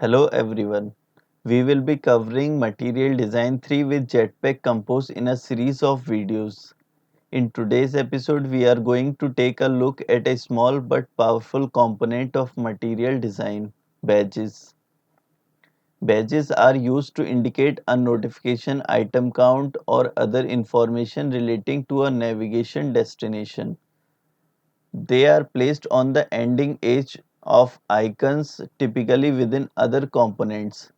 Hello everyone. We will be covering Material Design 3 with Jetpack Compose in a series of videos. In today's episode, we are going to take a look at a small but powerful component of material design, badges. Badges are used to indicate a notification, item count, or other information relating to a navigation destination. They are placed on the ending edge of icons, typically within other components.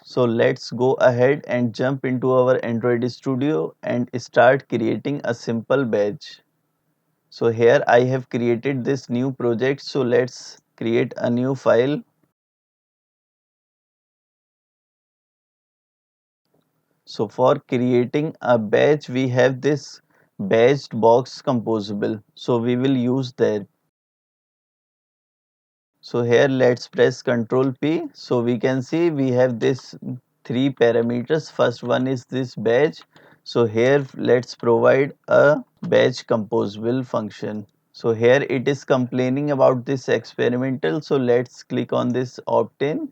So let's go ahead and jump into our Android Studio and start creating a simple badge. So here I have created this new project. So let's create a new file. So for creating a badge, we have this badged box composable. So we will use that. So here let's press Ctrl P. So we can see we have this three parameters. First one is this badge. So here let's provide a badge composable function. So here it is complaining about this experimental. So let's click on this opt-in.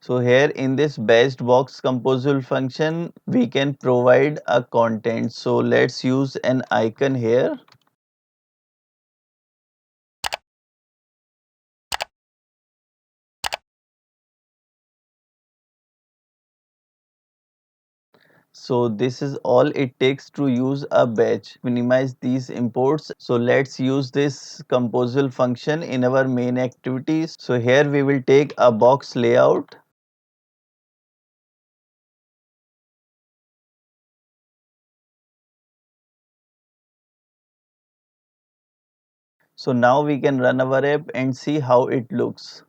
So here in this badged box composable function, we can provide a content. So let's use an icon here. So this is all it takes to use a badge. Minimize these imports. So let's use this composable function in our main activities. So here we will take a box layout. So now we can run our app and see how it looks.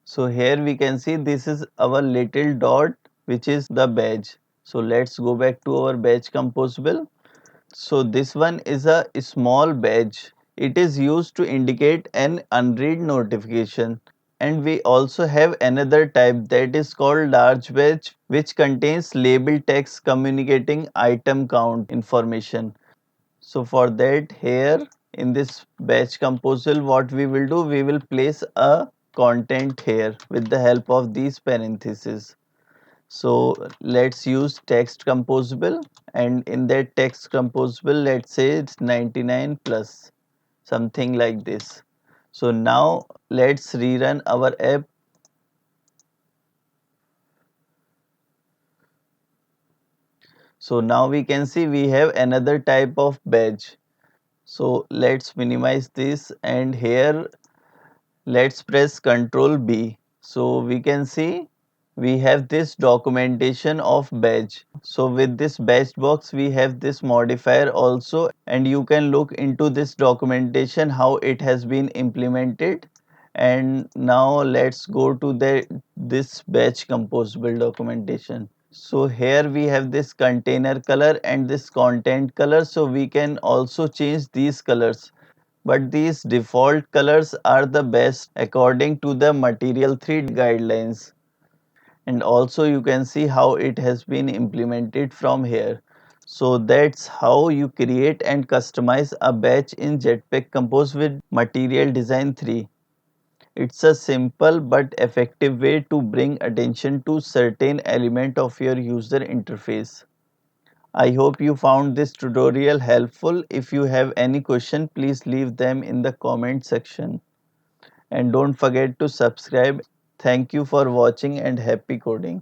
So here we can see this is our little dot, which is the badge. So let's go back to our badge composable. So this one is a small badge. It is used to indicate an unread notification. And we also have another type that is called large badge, which contains label text communicating item count information. So for that, here in this batch composable, what we will do, we will place a content here with the help of these parentheses. So let's use text composable, and in that text composable, let's say it's 99 plus, something like this. So now let's rerun our app. So now we can see we have another type of badge. So let's minimize this, and here let's press Ctrl B. So we can see we have this documentation of badge. So with this badge box we have this modifier also, and you can look into this documentation how it has been implemented. And now let's go to this batch composable documentation. So here we have this container color and this content color. So we can also change these colors, but these default colors are the best according to the Material 3 guidelines. And also you can see how it has been implemented from here. So that's how you create and customize a batch in Jetpack Compose with Material Design 3. It's a simple but effective way to bring attention to certain element of your user interface. I hope you found this tutorial helpful. If you have any question, please leave them in the comment section. And don't forget to subscribe. Thank you for watching and happy coding.